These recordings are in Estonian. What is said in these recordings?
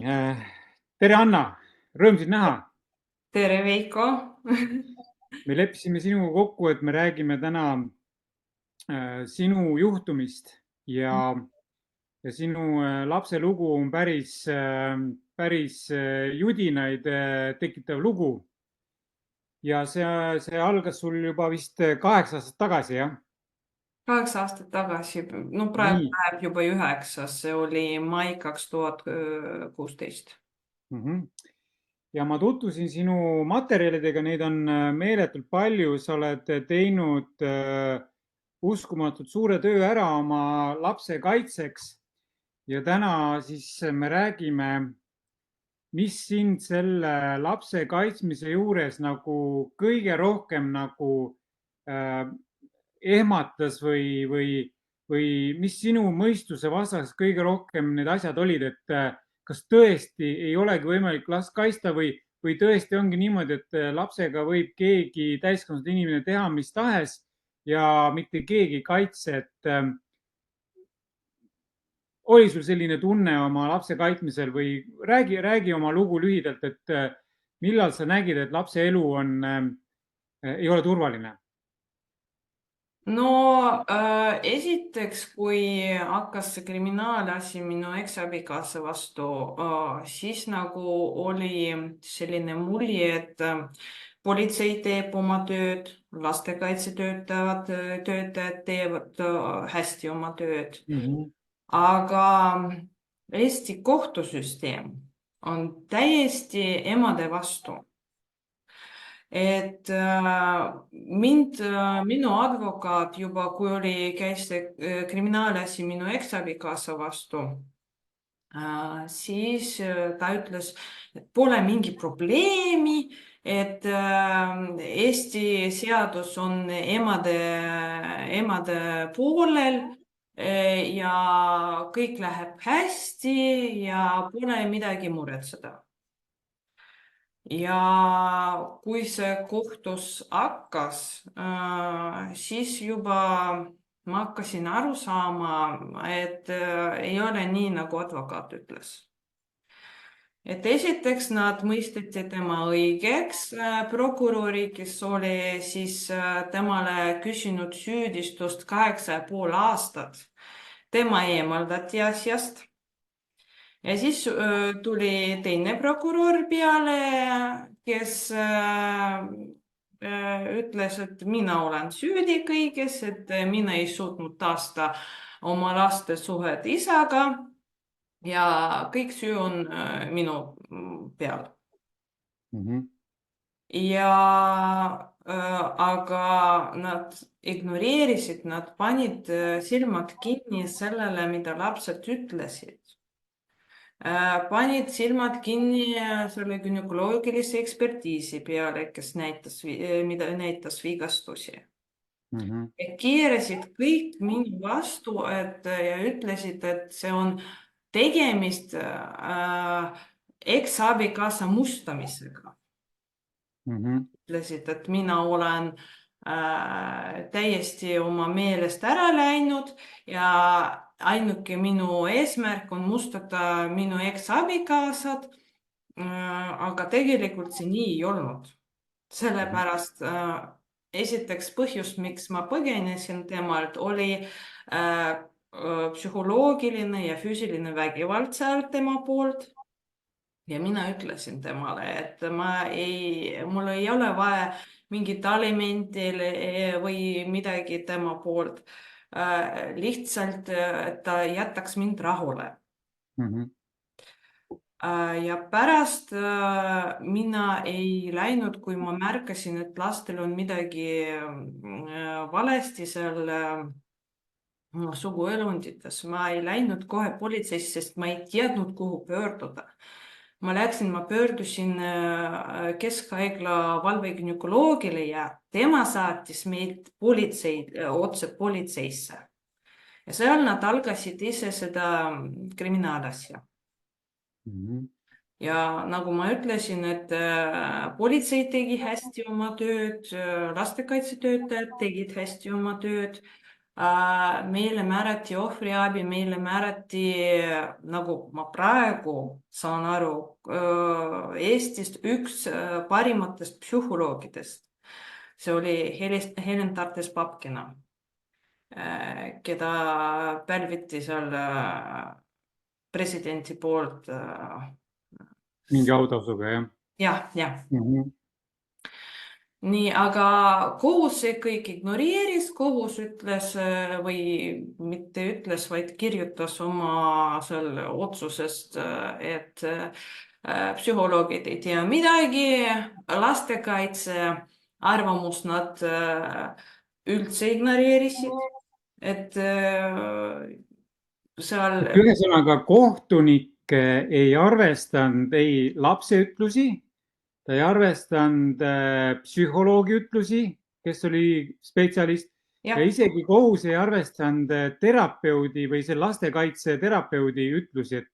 Tere, Anna! Rõõm sind näha! Tere, Veiko! Me leppisime sinuga kokku, et me räägime täna sinu juhtumist ja sinu lapse lugu on päris judinaid tekitav lugu. Ja see algas sul juba vist 8 aastat tagasi, jah? 8 aastat tagasi, no praegu Nii. läheb juba 9, see oli mai 2016. Ja ma tutvusin sinu materjalidega, neid on meeletult palju, sa oled teinud uskumatult suure töö ära oma lapse kaitseks ja täna siis me räägime, mis sind selle lapse kaitsmise juures nagu kõige rohkem nagu ehmatas või mis sinu mõistuse vastas kõige rohkem need asjad olid, et kas tõesti ei olegi võimalik last kaitsta või tõesti ongi niimoodi, et lapsega võib keegi täiskasvanud inimene teha mis tahes ja mitte keegi ei kaitse, et oli sul selline tunne oma lapse kaitsmisel või räägi oma lugu lühidalt, et millal sa nägid, et lapse elu ei ole turvaline? No esiteks, kui hakkas see kriminaalasi minu eksabikaasa vastu, siis nagu oli selline mulje, et politsei teeb oma tööd, lastekaitsetöötajad teevad hästi oma tööd. Aga Eesti kohtusüsteem on täiesti emade vastu. Et minu advokaat juba, kui käis kriminaalasi minu eksabikaasa vastu, siis ta ütles, et pole mingi probleemi, et Eesti seadus on emade poolel ja kõik läheb hästi ja pole midagi muretseda. Ja kui see kohtus hakkas, siis juba ma hakkasin aru saama, et ei ole nii, nagu advokaat ütles. Et esiteks nad mõisteti tema õigeks, prokuröri, kes oli siis temale küsinud süüdistust 8,5 aastat. Tema eemaldati asjast. Ja siis tuli teine prokurör peale, kes ütles, et mina olen süüdi kõiges, et mina ei suutnud taastada oma laste suhet isaga ja kõik süü on minu peal. Aga nad ignoreerisid, nad panid silmad kinni sellele, mida lapsed ütlesid. Panid silmad kinni selle günekoloogilise ekspertiisi peale, kes näitas vigastusi. Keerasid kõik minu vastu ja ütlesid, et see on tegemist eksabikaasa mustamisega. Ütlesid, et mina olen täiesti oma meelest ära läinud ja ainuke minu eesmärk on mustada minu eksabikaasad, aga tegelikult see nii ei olnud. Sellepärast esiteks põhjus, miks ma põgenesin temalt, oli psühholoogiline ja füüsiline vägivald seal tema poolt. Ja mina ütlesin temale, et mul ei ole vaja mingit alimenti või midagi tema poolt. Lihtsalt, et ta jätaks mind rahule. Ja pärast mina ei läinud, kui ma märkasin, et lastel on midagi valesti seal suguelundites. Ma ei läinud kohe politseisse, sest ma ei teadnud, kuhu pöörduda. Ma pöördusin Keskhaigla valvegünekoloogile ja tema saatis meid otse politseisse. Ja seal nad algasid ise seda kriminaalasja. Ja nagu ma ütlesin, et politsei tegi hästi oma tööd, lastekaitsetöötajad tegid hästi oma tööd. Meile määrati ohvriabi, meile määrati, nagu ma praegu saan aru, Eestist üks parimatest psühholoogidest. See oli Helen Tartes-Papkina, keda pälviti seal presidendi poolt. Mingi autasuga, jah? Jah. Mhm. Nii, aga kohus see kõik ignoreeris, kohus ütles või mitte ütles, vaid kirjutas oma seal otsusest, et psühholoogid ei tea midagi, lastekaitse arvamust nad üldse ignoreerisid, et seal Ühesõnaga, kohtunik ei arvestanud ei lapse ütlusi, ta ei arvestanud psühholoogi ütlusi, kes oli spetsialist, ja isegi kohus ei arvestanud terapeudi või see lastekaitse terapeudi ütlusi, et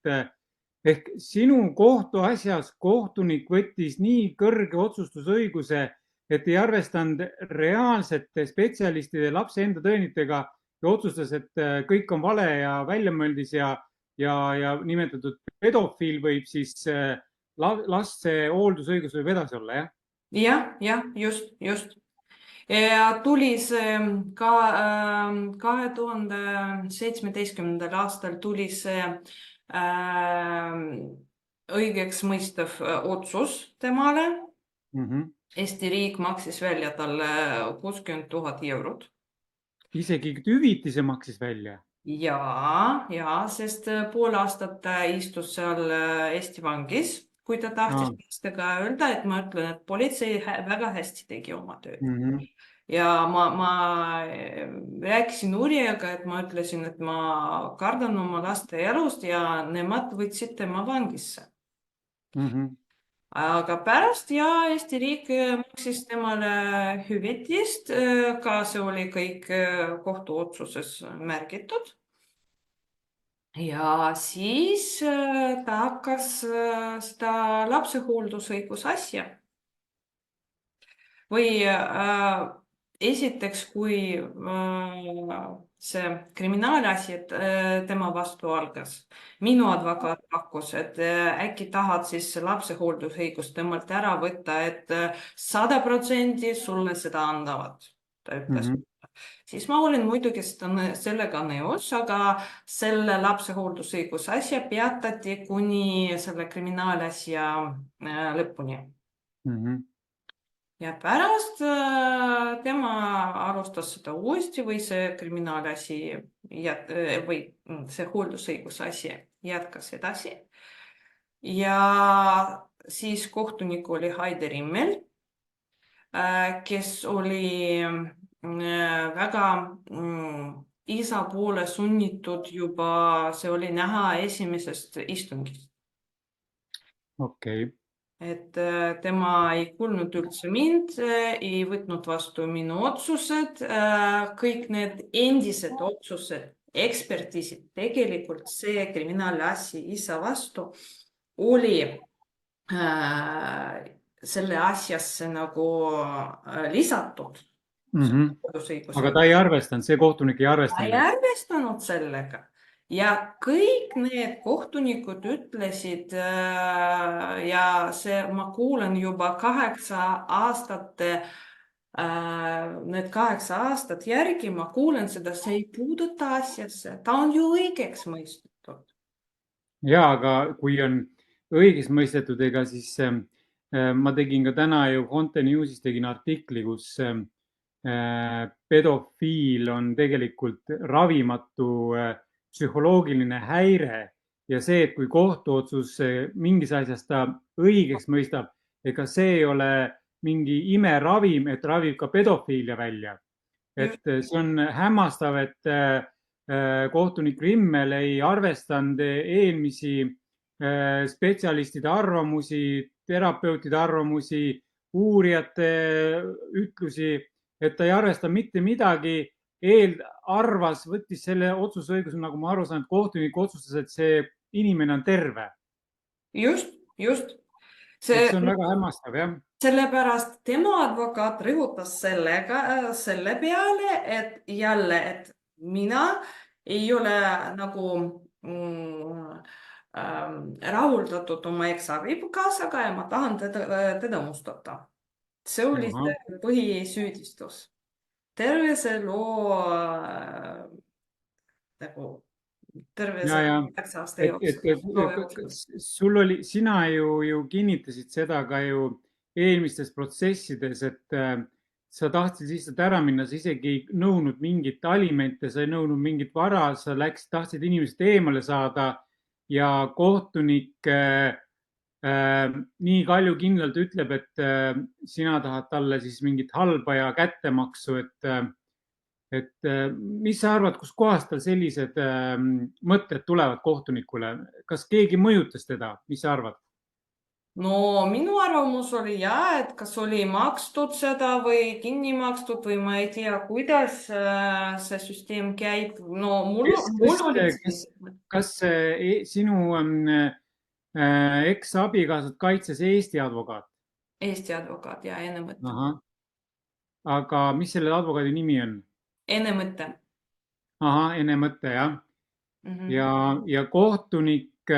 ehk sinu kohtuasjas kohtunik võttis nii kõrge otsustusõiguse, et ei arvestanud reaalsete spetsialistide lapse enda tõenditega ja otsustas, et kõik on vale ja väljamõeldis ja nimetatud pedofiil võib siis laste hooldusõigus võib edasi olla, jah? jah, just. Ja tuli see ka 2017. aastal tuli see õigeks mõistev otsus temale. Eesti riik maksis välja talle 60 000 eurot. Isegi hüvitise maksis välja? Ja, sest pool aastat ta istus seal Eesti vangis, kui ta tahtis lastega öelda, et ma ütlen, et politsei väga hästi tegi oma tööd. Ja ma rääkisin uurijaga, et ma ütlesin, et ma kardan oma laste elust ja nemad võtsid tema vangisse. Aga pärast Eesti riik maksis temale hüvitist, ka see oli kõik kohtuotsuses märgitud. Ja siis ta hakkas seda lapsehooldusõigusasja. Või esiteks, kui see kriminaalasi tema vastu algas, minu advokaat pakkus, et äkki tahad siis lapsehooldusõigust temalt ära võtta, et 100% sulle seda andavad, ta ütles. Siis ma olin muidugi sellega nõus, aga selle lapsehooldusõiguse asja peatati kuni selle kriminaalasja lõpuni. Ja pärast tema alustas seda uuesti või see kriminaalasi või see hooldusõiguse asi jätkas edasi. Ja siis kohtunik oli Heide Rimmel, kes oli väga isa poole sunnitud juba, see oli näha esimesest istungist. Okei. Et tema ei kuulnud üldse mind, ei võtnud vastu minu otsused, kõik need endised otsused, ekspertiisid, tegelikult see kriminaalasi isa vastu oli selle asjasse nagu lisatud. Aga ta ei arvestanud, see kohtunik ei arvestanud. Ta ei arvestanud sellega. Ja kõik need kohtunikud ütlesid ja see ma kuulen juba 8 aastate, need 8 aastat järgi, ma kuulen seda, see ei puuduta asjasse, ta on ju õigeks mõistetud. Ja, aga kui on õigeks mõistetud, ega siis ma tegin ka täna ju Fonte Newsis tegin artikli, kus pedofiil on tegelikult ravimatu psühholoogiline häire ja see, et kui kohtuotsus mingis asjas ta õigeks mõistab, ega see ei ole mingi imeravim, et ravib ka pedofiilia välja. Et see on hämmastav, et kohtunik Rimmel ei arvestanud eelmisi spetsialistide arvamusi, terapeutide arvamusi, uurijate ütlusi, et ta ei arvesta mitte midagi, arvas, võttis selle otsusõiguse, nagu ma aru saan, et kohtunik otsustas, et see inimene on terve. Just. See on väga hämmastav, jah. Sellepärast tema advokaat rõhutas selle peale, et jälle, et mina ei ole nagu rahuldatud oma eksabikaasaga ja ma tahan teda mustada. See oli ahah, see põhisüüdistus. Terve see loo nagu terve ja, see ja, 8 aasta jooksul, loo jooksul. sul oli, sina ju kinnitasid seda ka ju eelmistes protsessides, et sa tahtsid lihtsalt ära minna, sa isegi ei nõudnud mingit alimente, sa ei nõudnud mingit vara, sa tahtsid inimesest eemale saada ja kohtunik nii kaljukindlalt ütleb, et sina tahad talle siis mingit halba ja kättemaksu, et mis sa arvad, kuskohast tal sellised mõtted tulevad kohtunikule, kas keegi mõjutas teda, mis sa arvad? No minu arvamus oli jah, et kas oli makstud seda või kinni makstud või ma ei tea, kuidas see süsteem käib. No mul olid kas sinu eksabikaasat kaitses Eesti advokaat? Eesti advokaat ja Ene Mõtte. Aga mis selle advokaadi nimi on? Ene Mõtte. Ahah, Ene Mõtte, jah. Ja kohtunik,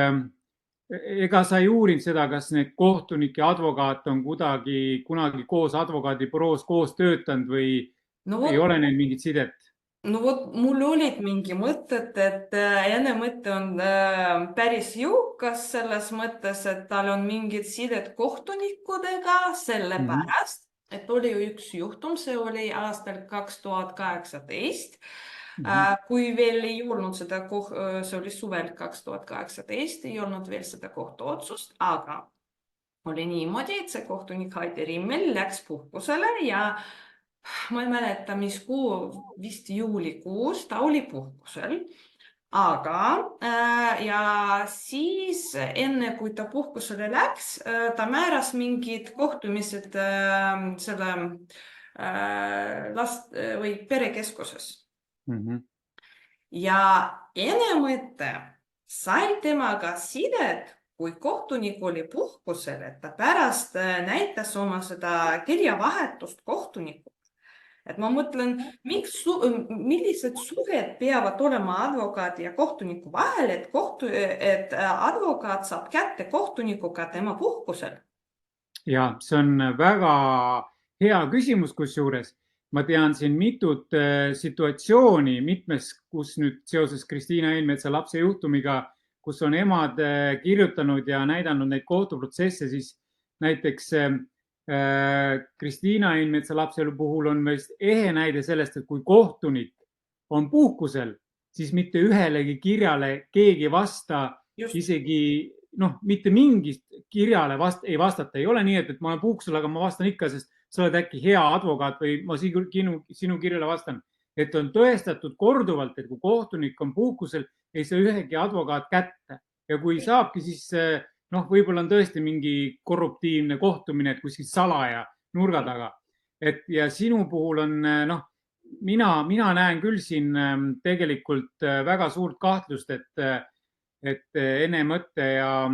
ega sa ei uurinud seda, kas need kohtunik ja advokaat on kunagi koos advokaadibüroos koos töötanud või ei ole neil mingit sidet? No vot, mul olid mingi mõtted, et Ene Mõtte on päris jõukas selles mõttes, et tal on mingid sided kohtunikudega, sellepärast, et oli ju üks juhtum, see oli aastal 2018, kui veel ei olnud seda, see oli suvel 2018, ei olnud veel seda kohtuotsust, aga oli niimoodi, et see kohtunik Heidi Rimmel läks puhkusele ja ma ei mäleta, mis kuu, vist juulikuus, ta oli puhkusel, aga ja siis enne kui ta puhkusele läks, ta määras mingid kohtumised selle last või perekeskuses. Ja Ene Mõtte sai temaga sidet, kui kohtunik oli puhkusel, et ta pärast näitas oma seda kirjavahetust kohtunikku. Et ma mõtlen, millised suhed peavad olema advokaadi ja kohtuniku vahel, et advokaat saab kätte kohtunikuga tema puhkusel? Ja, see on väga hea küsimus, kusjuures ma tean siin mitut situatsiooni mitmes, kus nüüd seoses Kristiina Einmetsa lapse juhtumiga, kus on emad kirjutanud ja näidanud neid kohtuprotsesse, siis näiteks Kristiina Einmetsa lapse puhul on vist ehe näide sellest, et kui kohtunik on puhkusel, siis mitte ühelegi kirjale keegi ei vasta, isegi mitte mingist kirjale ei vastata. Ei ole nii, et ma olen puhkusel, aga ma vastan ikka, sest sa oled äkki hea advokaat või ma sinu kirjale vastan. Et on tõestatud korduvalt, et kui kohtunik on puhkusel, ei saa ühegi advokaat kätte. Ja kui saabki, siis võib-olla on tõesti mingi korruptiivne kohtumine, et kuskil salaja nurga taga. Ja sinu puhul on, mina näen küll siin tegelikult väga suurt kahtlust, et Ene Mõtte ja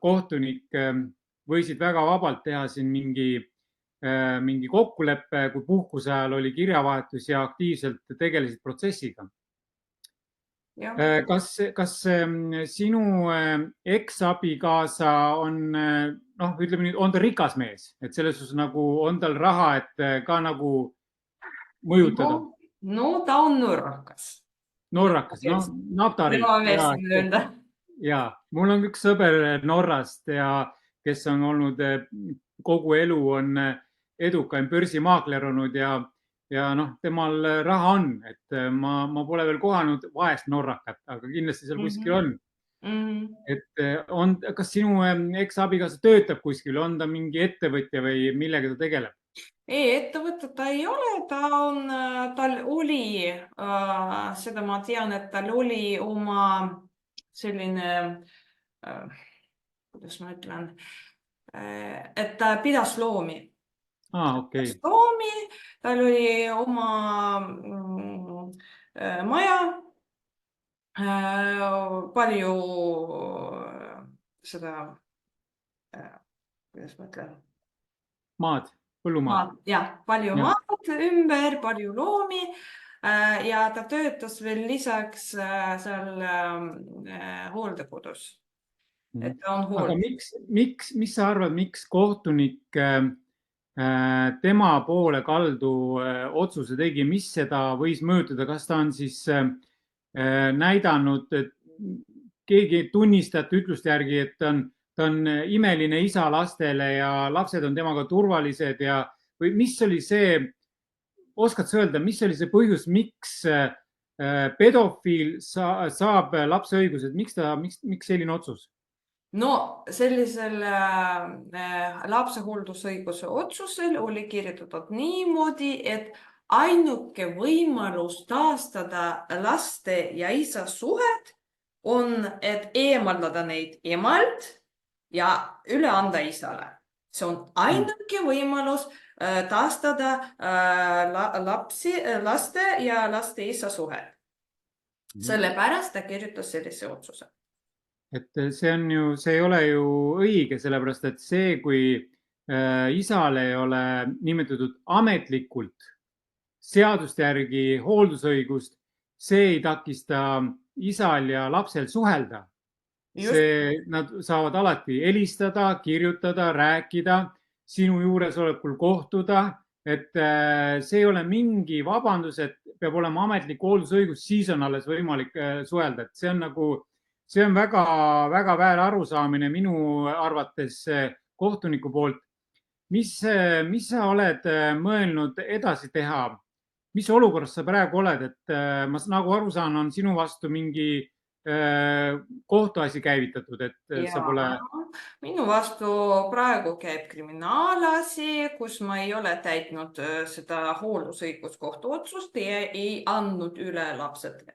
kohtunik võisid väga vabalt teha siin mingi kokkuleppe, kui puhkuse ajal oli kirjavahetus ja aktiivselt tegelesid protsessiga. Kas sinu eksabikaasa on, ütleme nüüd, on ta rikas mees, et selles suhtes nagu on tal raha, et ka nagu mõjutada? No ta on norrakas. Norrakas, naftariik. Ja, mul on üks sõber Norrast ja kes on olnud kogu elu on edukaim börsimaakler olnud ja temal raha on, et ma pole veel kohanud vaest norrakat, aga kindlasti seal kuskil on. Et kas sinu eksabikaasa töötab kuskil, on ta mingi ettevõtja või millega ta tegeleb? Ei, ettevõte ta ei ole, tal oli, seda ma tean, et tal oli oma selline, kuidas ma ütlen, et ta pidas loomi. Okay. Tal oli oma maja, palju seda, kuidas ma ütlen? Maad, põllumaad. Jah, palju maad ümber, palju loomi ja ta töötas veel lisaks seal hooldekodus. Et ta on Aga hooldekodus. mis sa arvad, miks kohtunik tema poole kaldu otsuse tegi, mis seda võis mõjutada, kas ta on siis näidanud, et keegi tunnistajate ütluste järgi, et ta on imeline isa lastele ja lapsed on temaga turvalised ja, või mis oli see, oskad sa öelda, mis oli see põhjus, miks pedofiil saab lapse õigused, miks selline otsus? No sellisel lapsehooldusõiguse otsusel oli kirjutatud niimoodi, et ainuke võimalus taastada laste ja isa suhet on, et eemaldada neid emalt ja üle anda isale. See on ainuke võimalus taastada laste ja laste isa suhet. Sellepärast ta kirjutas sellise otsuse. Et see ei ole ju õige, sellepärast et see, kui isal ei ole nimetatud ametlikult seaduste järgi hooldusõigust, see ei takista isal ja lapsel suhelda. Nad saavad alati helistada, kirjutada, rääkida, sinu juuresolekul kohtuda, et see ei ole mingi vabandus, et peab olema ametlik hooldusõigus, siis on alles võimalik suhelda, et see on väga väär arusaamine minu arvates kohtuniku poolt. Mis sa oled mõelnud edasi teha? Mis olukorras sa praegu oled, et ma nagu aru saan, on sinu vastu mingi kohtuasi käivitatud, et sa pole... Minu vastu praegu käib kriminaalasi, kus ma ei ole täitnud seda hooldusõiguskohtu otsust ja ei andnud üle lapsed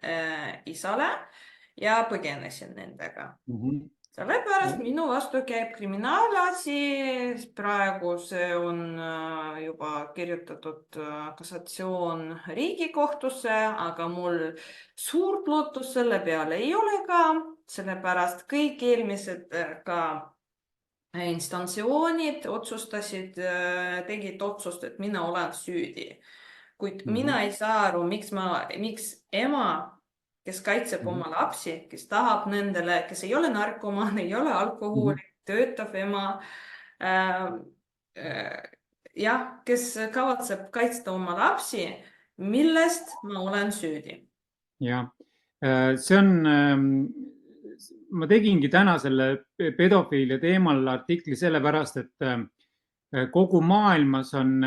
isale ja põgenesin nendega. Sellepärast minu vastu käib kriminaalasi, praegu see on juba kirjutatud kassatsioon Riigikohtusse, aga mul suurt lootust selle peale ei ole ka, sellepärast kõik eelmised ka instantsioonid tegid otsust, et mina olen süüdi. Kuid mina ei saa aru, miks ema, kes kaitseb oma lapsi, kes tahab nendele, kes ei ole narkomaan, ei ole alkohoolik, töötav ema, kes kavatseb kaitsta oma lapsi, millest ma olen süüdi. Ja, ma tegingi täna selle pedofiilia teemal artikli sellepärast, et kogu maailmas on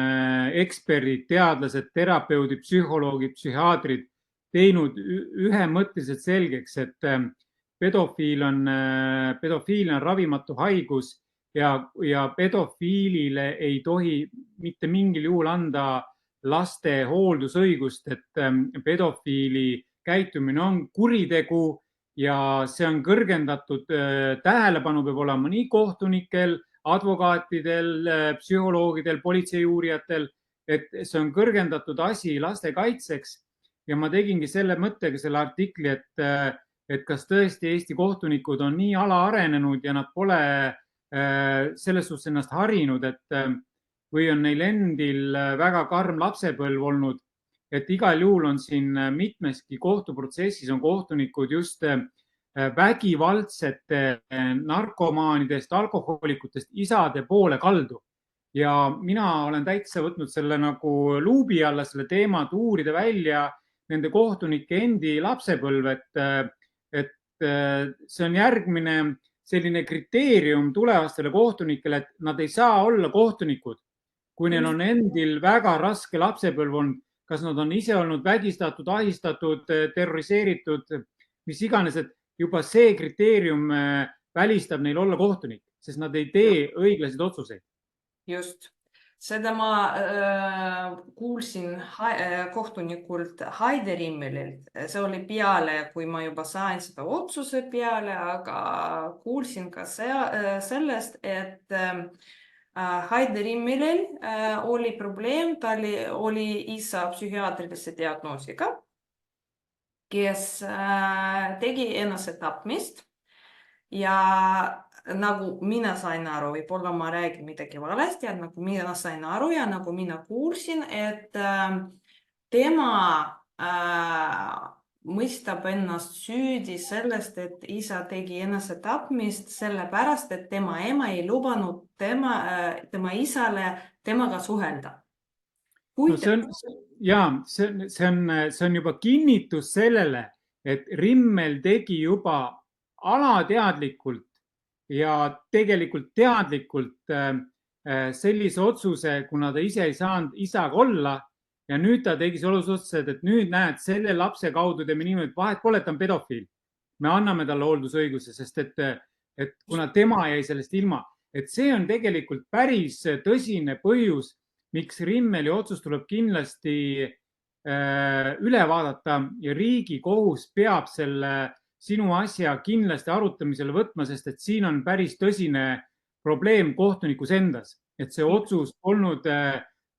eksperdid, teadlased, terapeudid, psühholoogid, psühhiaatrid teinud ühemõtteliselt selgeks, et pedofiil on ravimatu haigus ja pedofiilile ei tohi mitte mingil juhul anda laste hooldusõigust, et pedofiili käitumine on kuritegu ja see on kõrgendatud tähelepanu peab olema nii kohtunikel, advokaatidel, psühholoogidel, politseiuurijatel, et see on kõrgendatud asi laste kaitseks. Ja ma tegingi selle mõttega selle artikli, et kas tõesti Eesti kohtunikud on nii alaarenenud ja nad pole selles suhtes ennast harinud, või on neil endil väga karm lapsepõlv olnud, et igal juhul on siin mitmeski kohtuprotsessis on kohtunikud just vägivaldsete narkomaanidest, alkohoolikutest isade poole kaldu. Ja mina olen täitsa võtnud selle nagu luubi alla selle teema, et uurida välja nende kohtunike endi lapsepõlv, et see on järgmine selline kriteerium tulevastele kohtunikele, et nad ei saa olla kohtunikud, kui neil on endil väga raske lapsepõlv olnud, kas nad on ise olnud vägistatud, ahistatud, terroriseeritud, mis iganes, et juba see kriteerium välistab neil olla kohtunik, sest nad ei tee õiglaseid otsuseid. Just. Seda ma kuulsin kohtunikult Heide Rimmelilt. See oli peale, kui ma juba sain seda otsuse peale, aga kuulsin ka sellest, et Heide Rimmelil oli probleem, ta oli isa psühhiaatrilise diagnoosiga, kes tegi enesetapmist ja nagu mina sain aru, võib-olla ma räägin midagi valesti, nagu mina sain aru ja nagu mina kuulsin, et tema mõistab ennast süüdi sellest, et isa tegi enesetapmist sellepärast, et tema ema ei lubanud tema isale temaga suhelda. No see on juba kinnitus sellele, et Rimmel tegi juba alateadlikult ja tegelikult teadlikult sellise otsuse, kuna ta ise ei saanud isaga olla ja nüüd ta tegi selle otsuse, et nüüd näed, selle lapse kaudu teeme niimoodi, et vahet pole, et ta on pedofiil. Me anname talle hooldusõiguse, sest et kuna tema jäi sellest ilma, et see on tegelikult päris tõsine põhjus, miks Rimmeli otsus tuleb kindlasti üle vaadata ja Riigikohus peab selle sinu asja kindlasti arutamisele võtma, sest et siin on päris tõsine probleem kohtunikus endas, et see otsus olnud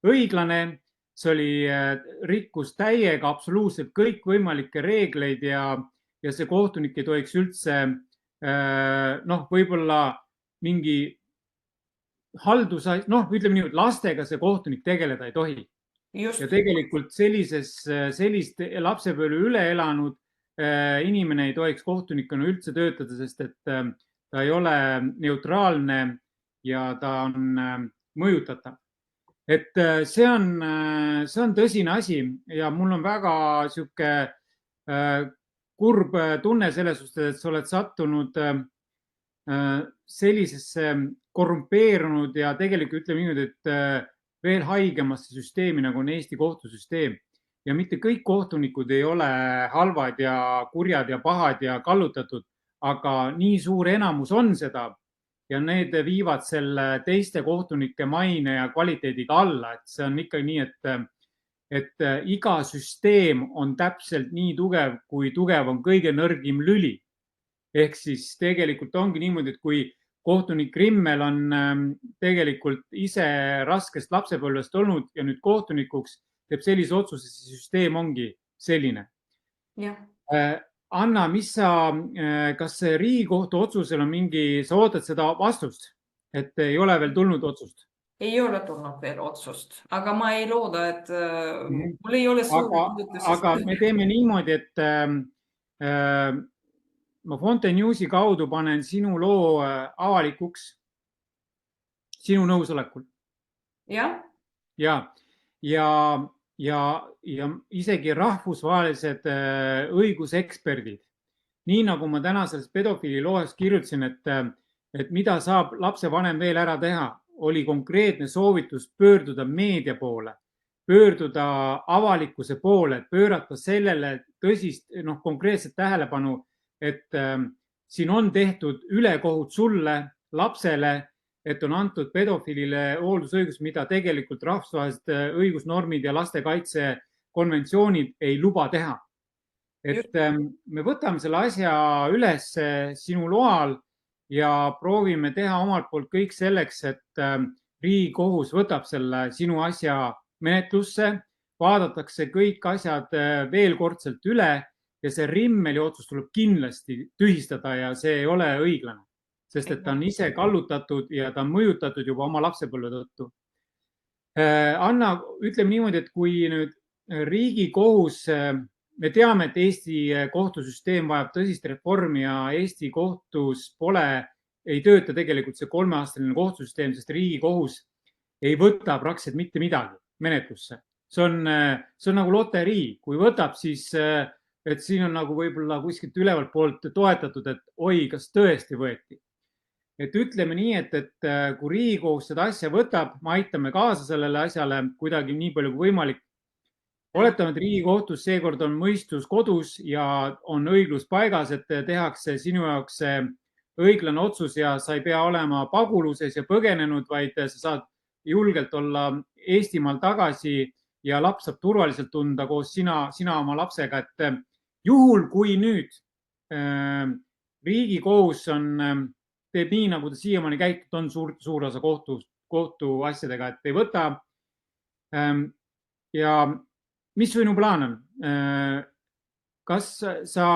õiglane, see oli rikkus täiega absoluutselt kõikvõimalikke reegleid ja see kohtunik ei tohiks üldse võib-olla mingi ütleme nii, et lastega see kohtunik tegeleda ei tohi. Just. Ja tegelikult sellist lapsepõlve üle elanud inimene ei tohiks kohtunikuna üldse töötada, sest et ta ei ole neutraalne ja ta on mõjutatav. Et see on tõsine asi ja mul on väga sihuke kurb tunne selles suhtes, et sa oled sattunud sellisesse korrumpeerunud ja tegelikult ütleme niimoodi, et veel haigemasse süsteemi, nagu on Eesti kohtusüsteem. Ja mitte kõik kohtunikud ei ole halvad ja kurjad ja pahad ja kallutatud, aga nii suur enamus on seda ja need viivad selle teiste kohtunike maine ja kvaliteediga alla. Et see on ikka nii, et iga süsteem on täpselt nii tugev, kui tugev on kõige nõrgim lüli. Ehk siis tegelikult ongi niimoodi, et kui kohtunik Rimmel on tegelikult ise raskest lapsepõlvest olnud ja nüüd kohtunikuks teeb sellise otsuse, siis süsteem ongi selline. Ja. Anna, kas Riigikohtu otsusel on sa ootad seda vastust, et ei ole veel tulnud otsust? Ei ole tulnud veel otsust, aga ma ei looda, et mul ei ole suuri. Aga me teeme niimoodi, et ma Fontaine Newsi kaudu panen sinu loo avalikuks sinu nõusolekul. Ja? Ja isegi rahvusvahelised õiguseksperdid, nii nagu ma täna selles pedofiili loos kirjutasin, et mida saab lapsevanem veel ära teha, oli konkreetne soovitus pöörduda meedia poole, pöörduda avalikkuse poole, pöörata sellele tõsist konkreetset tähelepanu, et siin on tehtud ülekohut sulle, lapsele, et on antud pedofiilile hooldusõigus, mida tegelikult rahvusvahelised õigusnormid ja lastekaitse konventsioonid ei luba teha. Et me võtame selle asja üles sinu loal ja proovime teha omalt poolt kõik selleks, et Riigikohus võtab selle sinu asja menetlusse, vaadatakse kõik asjad veel kordselt üle ja see Rimmeli otsus tuleb kindlasti tühistada ja see ei ole õiglane. Sest et ta on ise kallutatud ja ta on mõjutatud juba oma lapsepõlve tõttu. Anna, ütleme niimoodi, et kui nüüd Riigikohus, me teame, et Eesti kohtusüsteem vajab tõsist reformi ja Eesti kohtus ei tööta tegelikult see 3-aastaline kohtusüsteem, sest Riigikohus ei võta praktiliselt mitte midagi menetlusse. See on nagu loterii, kui võtab, siis et siin on nagu võib-olla kuskilt ülevalt poolt toetatud, et oi, kas tõesti võeti. Et ütleme nii, et kui Riigikohus seda asja võtab, me aitame kaasa sellele asjale kuidagi nii palju kui võimalik. Oletame, et Riigikohtus seekord on mõistus kodus ja on õiglus paigas, et tehakse sinu jaoks õiglane otsus ja sa ei pea olema paguluses ja põgenenud, vaid sa saad julgelt olla Eestimaal tagasi ja laps saab turvaliselt tunda koos sina oma lapsega. Et juhul, kui nüüd Riigikohus teeb nii, nagu ta siiamaani käitud on suur osa kohtuasjadega, et ei võta. Ja mis sinu plaan on? Kas sa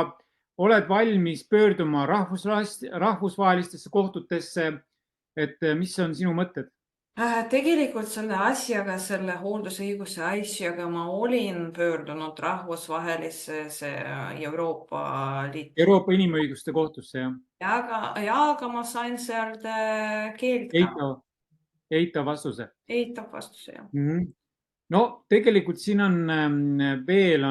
oled valmis pöörduma rahvusvahelistesse kohtutesse, et mis on sinu mõtted? Tegelikult selle asjaga, selle hooldusõiguse asjaga ma olin pöördunud rahvusvahelisse Euroopa Liitu Euroopa Inimõiguste Kohtusse, jah? aga ma sain sealt keelt ka. Eitav vastuse. Eitav vastuse, jah. No tegelikult siin on veel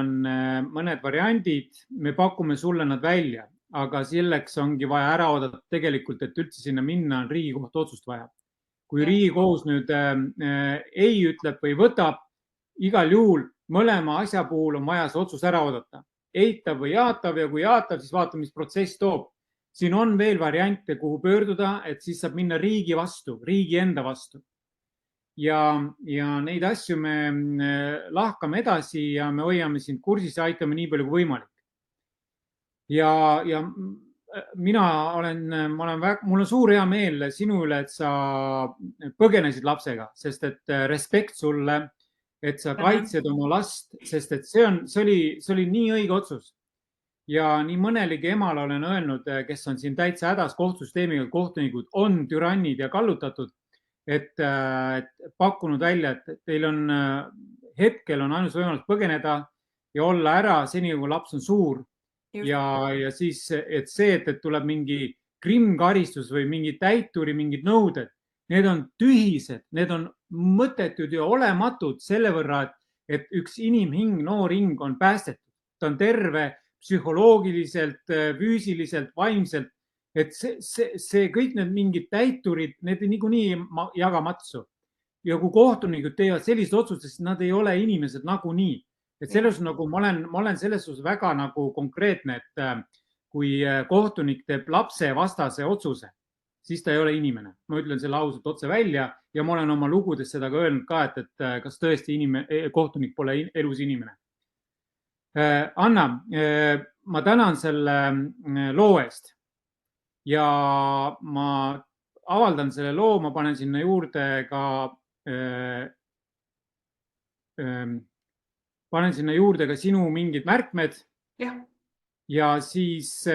mõned variandid, me pakume sulle nad välja, aga selleks ongi vaja ära oodata tegelikult, et üldse sinna minna, on Riigikohtu otsust vaja. Kui Riigikohus nüüd ei ütleb või võtab, igal juhul mõlema asja puhul on vaja see otsus ära oodata. Eitav või jaatav, ja kui jaatav, siis vaatame, mis protsess toob. Siin on veel variante, kuhu pöörduda, et siis saab minna riigi vastu, riigi enda vastu. Ja neid asju me lahkame edasi ja me hoiame sind kursis ja aitame nii palju kui võimalik. Ja mul on suur hea meel sinu üle, et sa põgenesid lapsega, sest et respekt sulle, et sa kaitsed oma last, sest et see oli nii õige otsus. Ja nii mõnelegi emale olen öelnud, kes on siin täitsa hädas kohtusüsteemiga, kohtunikud on türannid ja kallutatud, et pakkunud välja, et teil on hetkel on ainus võimalus põgeneda ja olla ära seni, kui laps on suur. Ja siis, et see, et tuleb mingi krimmkaristus või mingi täituri, mingid nõuded, need on tühised, need on mõttetud ja olematud selle võrra, et üks inimhing, noor hing on päästetud. Ta on terve psühholoogiliselt, füüsiliselt, vaimselt. Et see kõik need mingid täiturid, need niikuinii jagamatsu. Ja kui kohtunikud teevad sellist otsust, siis nad ei ole inimesed nagunii. Et selles nagu ma olen selles suhtes väga nagu konkreetne, et kui kohtunik teeb lapse vastase otsuse, siis ta ei ole inimene. Ma ütlen selle ausalt otse välja ja ma olen oma lugudes seda ka öelnud ka, et kas tõesti kohtunik pole elus inimene. Anna, ma tänan selle loo eest. Ja ma avaldan selle loo, ma panen sinna juurde ka sinu mingid märkmed. Ja siis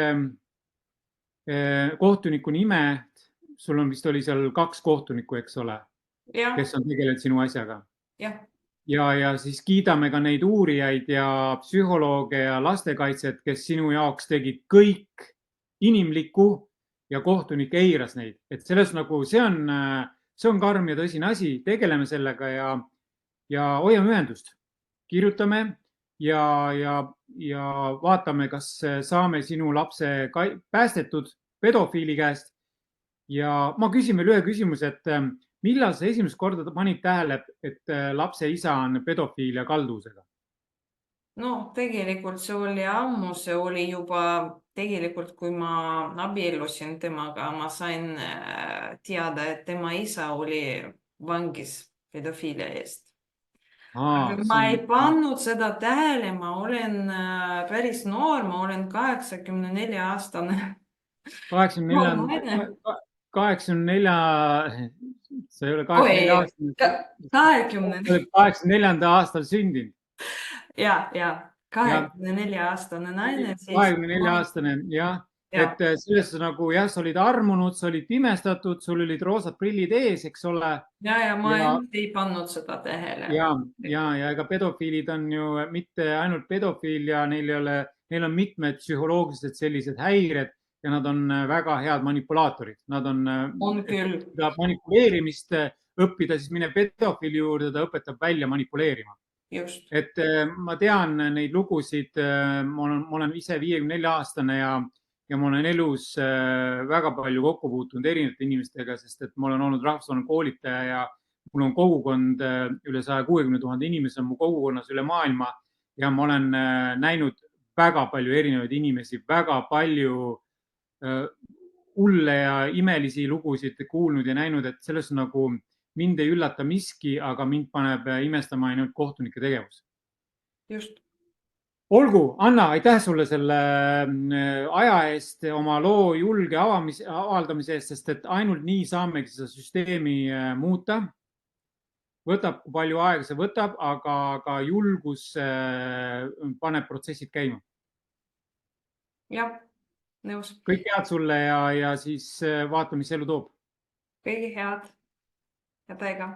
kohtuniku nime, sul on vist oli seal 2 kohtunikku, eks ole, kes on tegelenud sinu asjaga. Ja siis kiidame ka neid uurijaid ja psühholooge ja lastekaitset, kes sinu jaoks tegid kõik inimlikku ja kohtunik eiras neid. Et selles nagu see on karm ja tõsine asi, tegeleme sellega ja hoiame ühendust. Kirjutame ja vaatame, kas saame sinu lapse päästetud pedofiili käest. Ja ma küsin veel ühe küsimuse, et millal sa esimest korda panid tähele, et lapse isa on pedofiil ja kalduvusega? No tegelikult see oli ammu, see oli juba tegelikult, kui ma abiellusin temaga, ma sain teada, et tema isa oli vangis pedofiilia eest. Aga ma ei pannud seda tähele, ma olen päris noor, ma olen 84-aastane. 84, sa ei ole 84 aastal sündinud. Ja 24-aastane naine. 24-aastane, jah. Et selles nagu, jah, sa olid armunud, sa olid pimestatud, sul olid roosad prillid ees, eks ole. Ja ma ei pannud seda tähele. Ja ega pedofiilid on ju mitte ainult pedofiil ja neil on mitmed psühholoogilised sellised häired ja nad on väga head manipulaatorid. Nad on küll. Manipuleerimist õppida, siis mine pedofiili juurde, ta õpetab välja manipuleerima. Just. Et ma tean neid lugusid, ma olen ise 54-aastane ja ma olen elus väga palju kokku puutunud erinevate inimestega, sest et ma olen olnud rahvusvaheline koolitaja ja mul on kogukond üle 160 000 inimese on mu kogukonnas üle maailma ja ma olen näinud väga palju erinevaid inimesi, väga palju hulle ja imelisi lugusid kuulnud ja näinud, et selles nagu mind ei üllata miski, aga mind paneb imestama ainult kohtunike tegevus. Just. Olgu, Anna, aitäh sulle selle aja eest, oma loo julge avaldamise eest, sest et ainult nii saamegi seda süsteemi muuta. Võtab, kui palju aega see võtab, aga julgus paneb protsessid käima. Jah, nõus. Kõik head sulle ja siis vaatame, mis elu toob. Kõige head. ja teiega.